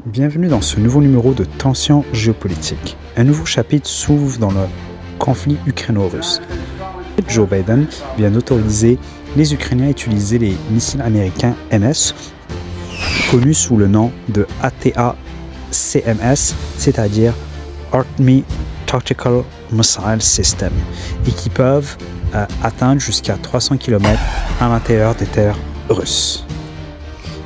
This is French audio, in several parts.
Bienvenue dans ce nouveau numéro de Tensions géopolitiques. Un nouveau chapitre s'ouvre dans le conflit ukraino-russe. Joe Biden vient d'autoriser les Ukrainiens à utiliser les missiles américains MS, connus sous le nom de ATACMS, c'est-à-dire Army Tactical Missile System, et qui peuvent atteindre jusqu'à 300 km à l'intérieur des terres russes.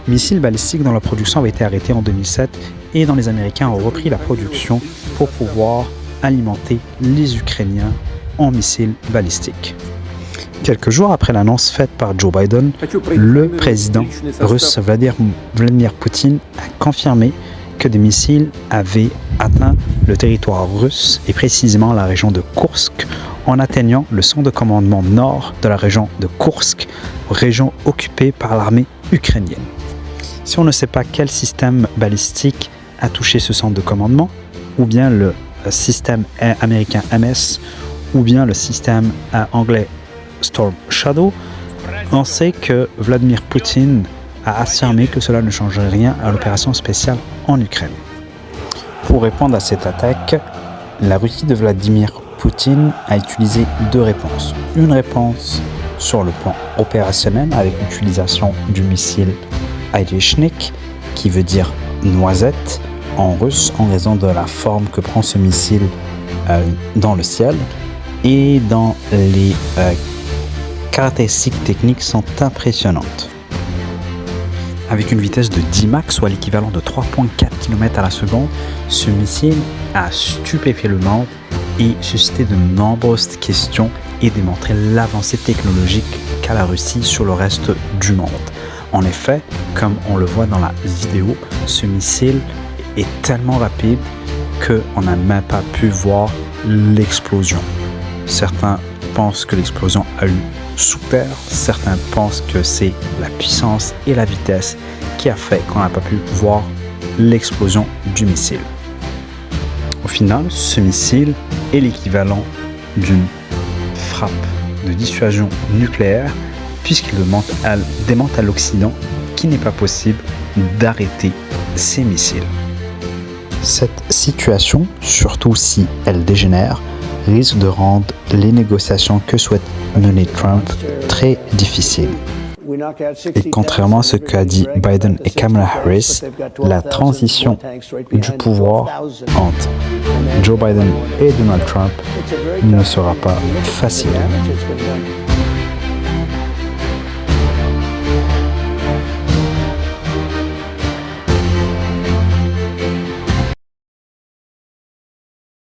Missiles balistiques dont la production avait été arrêtée en 2007 et dont les Américains ont repris la production pour pouvoir alimenter les Ukrainiens en missiles balistiques. Quelques jours après l'annonce faite par Joe Biden, le président russe Vladimir Poutine a confirmé que des missiles avaient atteint le territoire russe et précisément la région de Koursk en atteignant le centre de commandement nord de la région de Koursk, région occupée par l'armée ukrainienne. Si on ne sait pas quel système balistique a touché ce centre de commandement, ou bien le système américain MS, ou bien le système anglais Storm Shadow, on sait que Vladimir Poutine a affirmé que cela ne changerait rien à l'opération spéciale en Ukraine. Pour répondre à cette attaque, la Russie de Vladimir Poutine a utilisé deux réponses. Une réponse sur le plan opérationnel avec l'utilisation du missile Ayeshnik, qui veut dire noisette en russe en raison de la forme que prend ce missile dans le ciel, et dans les caractéristiques techniques sont impressionnantes. Avec une vitesse de 10 Mach, soit l'équivalent de 3,4 km à la seconde, ce missile a stupéfié le monde et suscité de nombreuses questions et démontré l'avancée technologique qu'a la Russie sur le reste du monde. En effet, comme on le voit dans la vidéo, ce missile est tellement rapide qu'on n'a même pas pu voir l'explosion. Certains pensent que l'explosion a eu sous terre, certains pensent que c'est la puissance et la vitesse qui a fait qu'on n'a pas pu voir l'explosion du missile. Au final, ce missile est l'équivalent d'une frappe de dissuasion nucléaire puisqu'il démontre à l'Occident qu'il n'est pas possible d'arrêter ces missiles. Cette situation, surtout si elle dégénère, risque de rendre les négociations que souhaite mener Trump très difficiles. Et contrairement à ce qu'a dit Biden et Kamala Harris, la transition du pouvoir entre Joe Biden et Donald Trump ne sera pas facile.